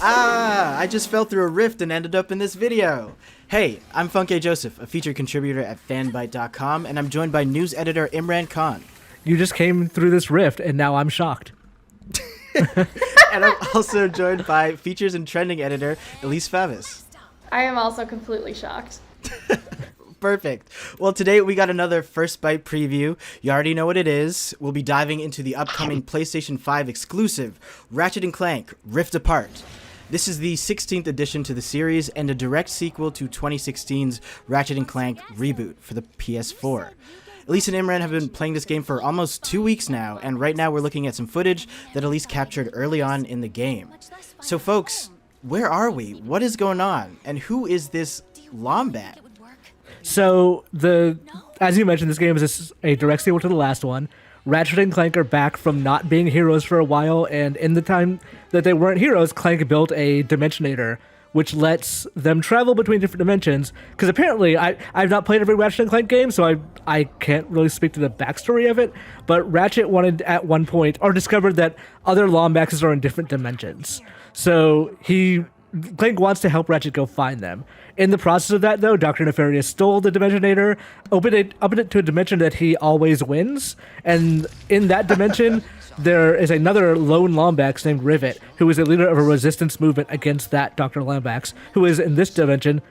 I just fell through a rift and ended up in this video. Hey, I'm Funke Joseph, a featured contributor at fanbyte.com, and I'm joined by news editor Imran Khan. You just came through this rift, and now I'm shocked. And I'm also joined by features and trending editor Elise Favis. I am also completely shocked. Perfect. Well, today we got another First Byte preview. You already know what it is. We'll be diving into the upcoming PlayStation 5 exclusive, Ratchet & Clank Rift Apart. This is the 16th edition to the series and a direct sequel to 2016's Ratchet & Clank reboot for the PS4. Elise and Imran have been playing this game for almost 2 weeks now, and right now we're looking at some footage that Elise captured early on in the game. So folks, where are we? What is going on? And who is this Lombat? So, as you mentioned, this game is a direct sequel to the last one. Ratchet and Clank are back from not being heroes for a while, and in the time that they weren't heroes, Clank built a Dimensionator, which lets them travel between different dimensions. Because apparently, I've not played every Ratchet and Clank game, so I can't really speak to the backstory of it, but Ratchet wanted at one point, or discovered that other Lombaxes are in different dimensions. So Clank wants to help Ratchet go find them. In the process of that, though, Dr. Nefarious stole the Dimensionator, opened it to a dimension that he always wins, and in that dimension, there is another lone Lombax named Rivet, who is a leader of a resistance movement against that Dr. Lombax, who is, in this dimension,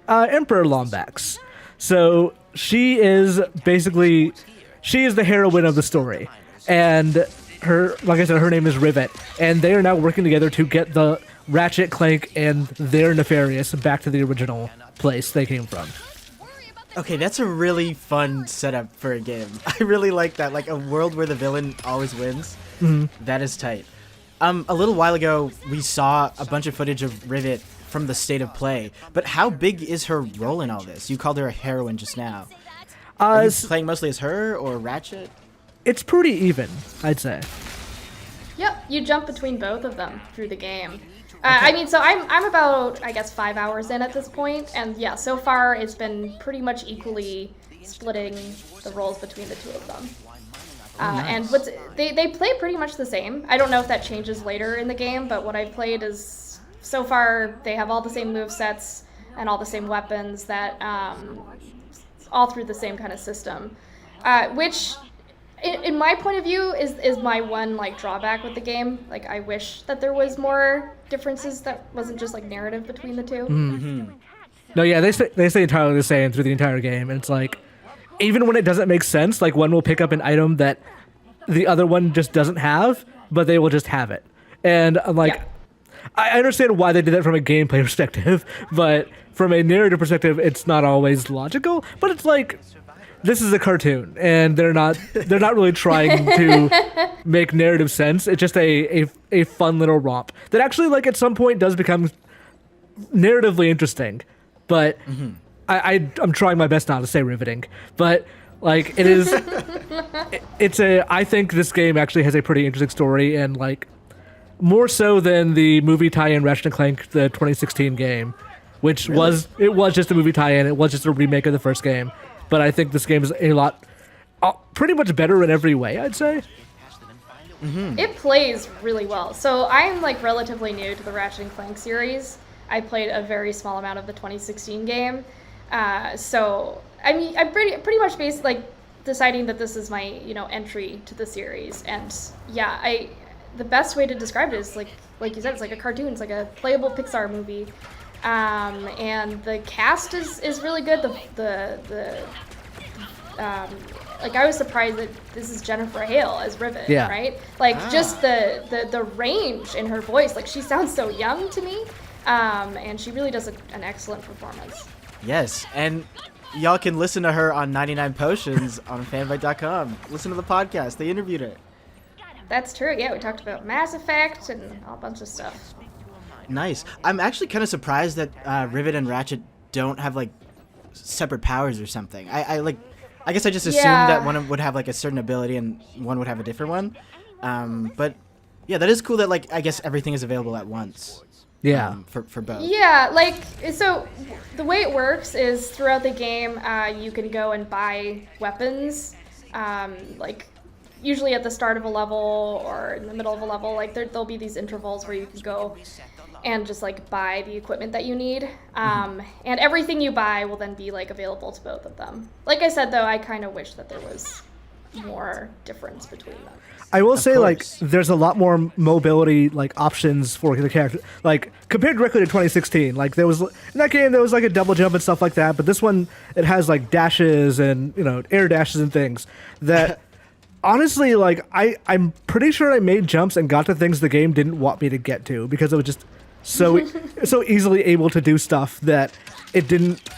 Emperor Lombax. So she is the heroine of the story, and like I said, her name is Rivet, and they are now working together to get the Ratchet, Clank, and their Nefarious back to the original place they came from. Okay, that's a really fun setup for a game. I really like that, like a world where the villain always wins. Mm-hmm. That is tight. A little while ago, we saw a bunch of footage of Rivet from the state of play, but how big is her role in all this? You called her a heroine just now. Are you playing mostly as her or Ratchet? It's pretty even, I'd say. Yep, you jump between both of them through the game. I mean, so I'm about, I guess, 5 hours in at this point, and yeah, so far it's been pretty much equally splitting the roles between the two of them. Nice. And they play pretty much the same. I don't know if that changes later in the game, but what I've played is, so far, they have all the same movesets and all the same weapons that, all through the same kind of system, which, in my point of view, is my one like drawback with the game. Like, I wish that there was more differences that wasn't just like narrative between the two. Mm-hmm. No, yeah, they stay entirely the same through the entire game, and it's like, even when it doesn't make sense, like one will pick up an item that the other one just doesn't have, but they will just have it. And I'm like, yeah. I understand why they did that from a gameplay perspective, but from a narrative perspective, it's not always logical. But it's like, this is a cartoon, and they're not really trying to make narrative sense. It's just a fun little romp that actually, like, at some point does become narratively interesting. But I'm trying my best not to say riveting. But like, it is, I think this game actually has a pretty interesting story, and like more so than the movie tie-in Ratchet & Clank, the 2016 game, which was just a movie tie-in. It was just a remake of the first game. But I think this game is pretty much better in every way, I'd say. Mm-hmm. It plays really well. So I'm like relatively new to the Ratchet & Clank series. I played a very small amount of the 2016 game. So I mean, I'm pretty much based like deciding that this is my entry to the series. And yeah, the best way to describe it is like you said, it's like a cartoon. It's like a playable Pixar movie. And the cast is really good. Like, I was surprised that this is Jennifer Hale as Rivet, yeah. Right? Like, just the range in her voice. Like, she sounds so young to me, and she really does an excellent performance. Yes, and y'all can listen to her on 99 Potions on fanbyte.com. Listen to the podcast. They interviewed her. That's true. Yeah, we talked about Mass Effect and a bunch of stuff. Nice. I'm actually kind of surprised that Rivet and Ratchet don't have like separate powers or something. I guess I just assumed that one would have like a certain ability and one would have a different one. But yeah, that is cool that like I guess everything is available at once. Yeah. For both. Yeah, like so the way it works is throughout the game you can go and buy weapons. Like usually at the start of a level or in the middle of a level, like there'll be these intervals where you can go and just like buy the equipment that you need. And everything you buy will then be like available to both of them. Like I said, though, I kind of wish that there was more difference between them. I will say, like, course. there's a lot more mobility, like, options for the character. Like, compared directly to 2016, like, there was, in that game, there was, like, a double jump and stuff like that. But this one, it has, like, dashes and, you know, air dashes and things that, honestly, like, I'm pretty sure I made jumps and got to things the game didn't want me to get to because it was just so easily able to do stuff that it didn't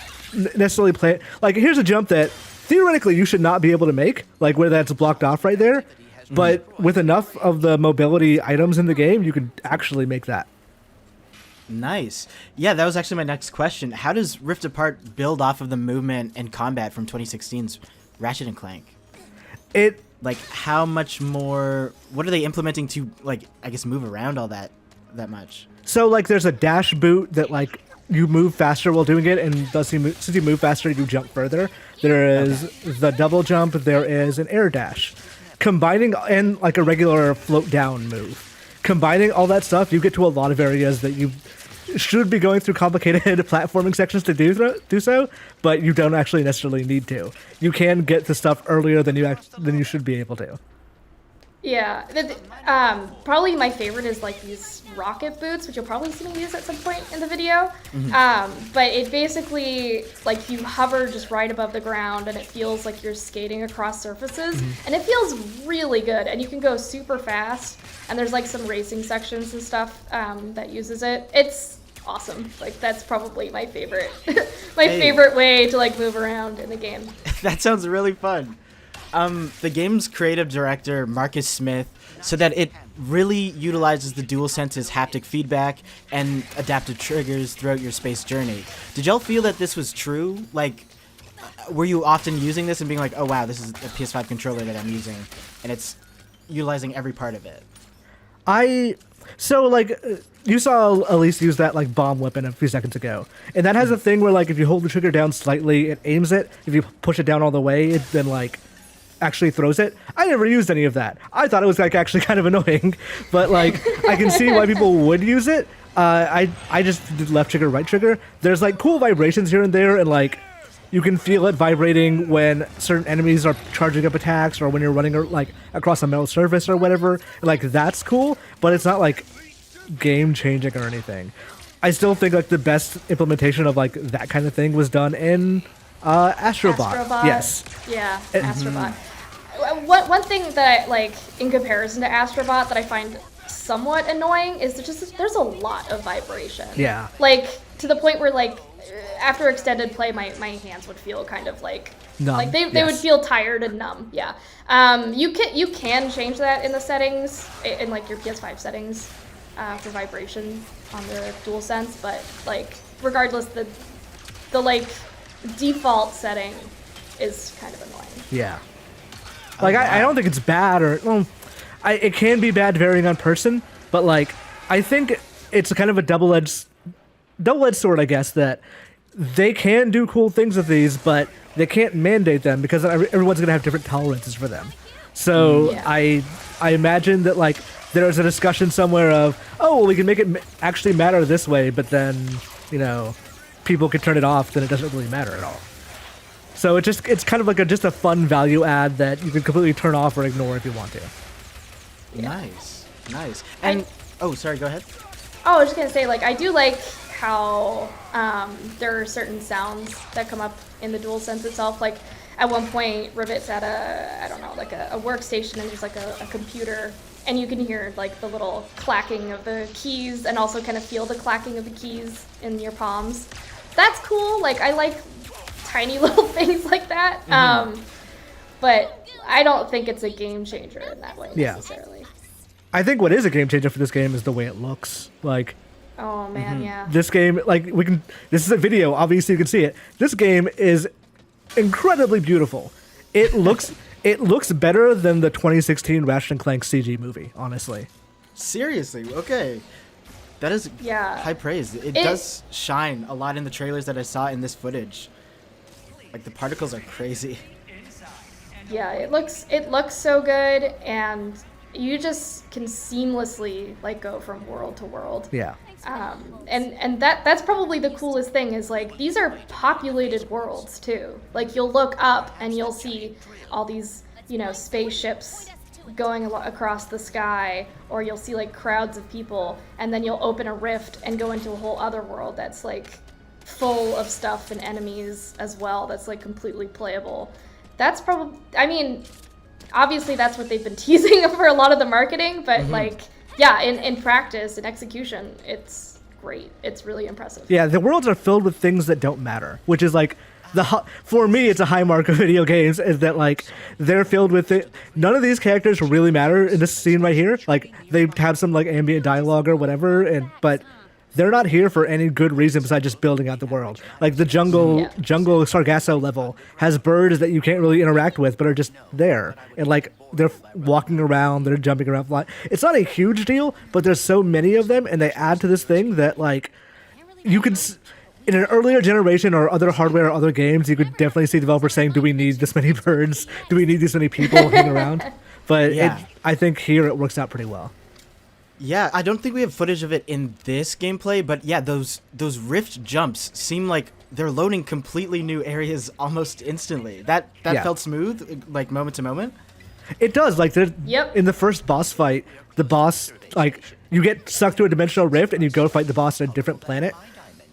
necessarily play. Like, here's a jump that theoretically you should not be able to make, like, where that's blocked off right there. But with enough of the mobility items in the game, you could actually make that. Nice. Yeah, that was actually my next question. How does Rift Apart build off of the movement and combat from 2016's Ratchet and Clank? It Like, how much more... What are they implementing to, like, I guess move around all that much? So, like, there's a dash boot that, like, you move faster while doing it, and since you move faster, you jump further. There is the double jump. There is an air dash. Combining, and, like, a regular float down move. Combining all that stuff, you get to a lot of areas that you should be going through complicated platforming sections to do so, but you don't actually necessarily need to. You can get the stuff earlier than you should be able to. Yeah, probably my favorite is like these rocket boots, which you'll probably see me use at some point in the video. But it basically, like, you hover just right above the ground and it feels like you're skating across surfaces, and it feels really good, and you can go super fast, and there's like some racing sections and stuff that uses it. It's awesome. Like, that's probably my favorite favorite way to like move around in the game. That sounds really fun. The game's creative director, Marcus Smith, said that it really utilizes the DualSense's haptic feedback and adaptive triggers throughout your space journey. Did y'all feel that this was true? Like, were you often using this and being like, oh wow, this is a PS5 controller that I'm using, and it's utilizing every part of it? You saw Elise use that, like, bomb weapon a few seconds ago. And that has a thing where, like, if you hold the trigger down slightly, it aims it. If you push it down all the way, it then, like, actually throws it. I never used any of that. I thought it was, like, actually kind of annoying. But, like, I can see why people would use it. I just did left trigger, right trigger. There's, like, cool vibrations here and there, and, like, you can feel it vibrating when certain enemies are charging up attacks or when you're running, like, across a metal surface or whatever. Like, that's cool, but it's not, like, game-changing or anything. I still think, like, the best implementation of, like, that kind of thing was done in Astrobot. Yes. Yeah, Astrobot. One thing that I, like, in comparison to Astrobot that I find somewhat annoying is there's a lot of vibration. Yeah. Like, to the point where, like, after extended play, my hands would feel kind of like numb. Like they would feel tired and numb. Yeah. You can change that in the settings, in like your PS5 settings, for vibration on the DualSense, but like regardless, the like default setting is kind of annoying. Yeah. Like, I don't think it's bad, or it can be bad varying on person, but like I think it's kind of a double-edged sword, I guess, that they can do cool things with these, but they can't mandate them because everyone's gonna have different tolerances for them. So Yeah. I imagine that, like, there's a discussion somewhere of, oh, well, we can make it actually matter this way, but then, you know, people could turn it off, then it doesn't really matter at all. So it's kind of like just a fun value add that you can completely turn off or ignore if you want to. Yeah. Nice. And oh, sorry, go ahead. Oh, I was just gonna say, like, I do like how there are certain sounds that come up in the DualSense itself. Like, at one point, Rivet's at a workstation, and there's like a computer, and you can hear like the little clacking of the keys, and also kind of feel the clacking of the keys in your palms. That's cool. Like, I like tiny little things like that. But I don't think it's a game changer in that way necessarily. I think what is a game changer for this game is the way it looks. Like, oh man, yeah. this game, like, this is a video, obviously you can see it. This game is incredibly beautiful. It looks better than the 2016 Ratchet and Clank CG movie, honestly. Seriously, okay. That is high praise. It does shine a lot in the trailers that I saw in this footage. Like, the particles are crazy. Yeah, it looks so good, and you just can seamlessly like go from world to world. Yeah. And that's probably the coolest thing is like these are populated worlds too. Like you'll look up and you'll see all these, you know, spaceships going across the sky, or you'll see like crowds of people, and then you'll open a rift and go into a whole other world that's like full of stuff and enemies as well. That's like completely playable. That's probably, I mean, obviously that's what they've been teasing for a lot of the marketing, but like, yeah, in practice, in execution, it's great. It's really impressive. Yeah, the worlds are filled with things that don't matter, which is like for me, it's a high mark of video games, is that like they're filled with it. None of these characters really matter in this scene right here. Like they have some like ambient dialogue or whatever, but they're not here for any good reason besides just building out the world. Like the jungle Sargasso level has birds that you can't really interact with, but are just there. And like they're walking around, they're jumping around, flying. It's not a huge deal, but there's so many of them, and they add to this thing that like you could. In an earlier generation or other hardware or other games, you could definitely see developers saying, do we need this many birds? Do we need this many people hanging around? But I think here it works out pretty well. Yeah, I don't think we have footage of it in this gameplay, but yeah, those rift jumps seem like they're loading completely new areas almost instantly. That felt smooth, like moment to moment. It does. Like in the first boss fight, the boss, like you get sucked to a dimensional rift and you go fight the boss on a different planet.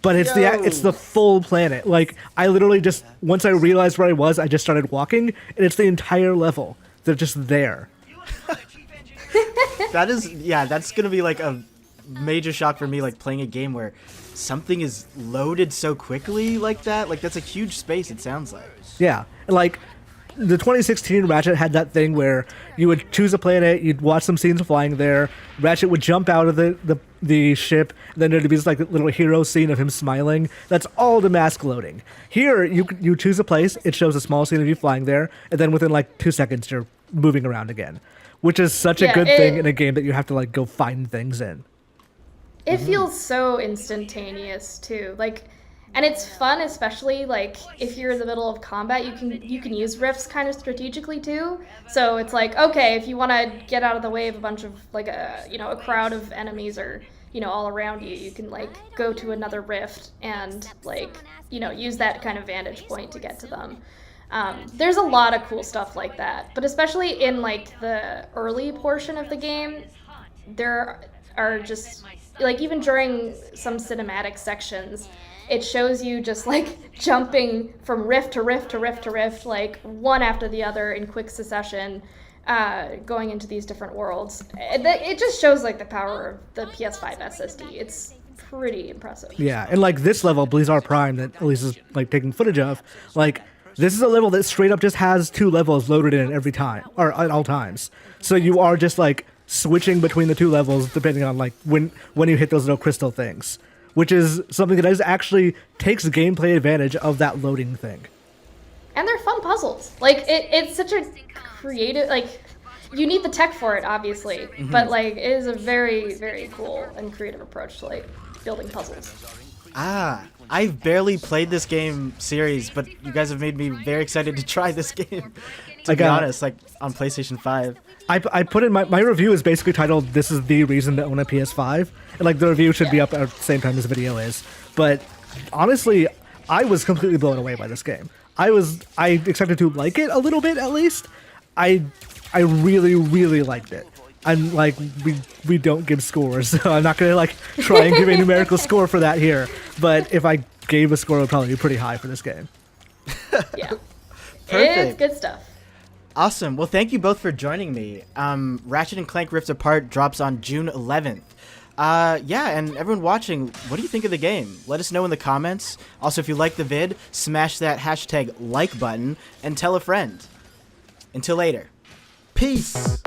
But it's the full planet. Like I literally just once I realized where I was, I just started walking, and it's the entire level. They're just there. That's gonna be like a major shock for me. Like playing a game where something is loaded so quickly like that. Like that's a huge space. It sounds like. Yeah, like the 2016 Ratchet had that thing where you would choose a planet, you'd watch some scenes flying there. Ratchet would jump out of the ship, and then there'd be this like little hero scene of him smiling. That's all the mask loading. Here, you choose a place, it shows a small scene of you flying there, and then within like 2 seconds you're moving around again, which is such a good thing in a game that you have to like go find things in. It feels so instantaneous too. Like. And it's fun, especially like if you're in the middle of combat, you can use rifts kind of strategically too. So it's like, okay, if you want to get out of the way of a bunch of like a crowd of enemies or all around you, you can like go to another rift and like use that kind of vantage point to get to them. There's a lot of cool stuff like that, but especially in like the early portion of the game, there are just like even during some cinematic sections. It shows you just like jumping from rift to rift to rift to rift, like one after the other in quick succession, going into these different worlds. It just shows like the power of the PS5 SSD. It's pretty impressive. Yeah, and like this level, Blizzard Prime, that Elise is like taking footage of, like this is a level that straight up just has 2 levels loaded in every time, or at all times. So you are just like switching between the 2 levels depending on like when you hit those little crystal things. Which is something that actually takes gameplay advantage of that loading thing. And they're fun puzzles. Like, it's such a creative, like, you need the tech for it, obviously. But, like, it is a very, very cool and creative approach to, like, building puzzles. I've barely played this game series, but you guys have made me very excited to try this game. To be honest, like, on PlayStation 5. I put in my review is basically titled "This is the reason to own a PS5," and like the review should be up at the same time as the video is. But honestly, I was completely blown away by this game. I expected to like it a little bit at least. I really really liked it. And like we don't give scores, so I'm not gonna like try and give a numerical score for that here. But if I gave a score, it would probably be pretty high for this game. Yeah, Perfect. It's good stuff. Awesome. Well, thank you both for joining me. Ratchet and Clank Rift Apart drops on June 11th. And everyone watching, what do you think of the game? Let us know in the comments. Also, if you like the vid, smash that hashtag like button and tell a friend. Until later. Peace!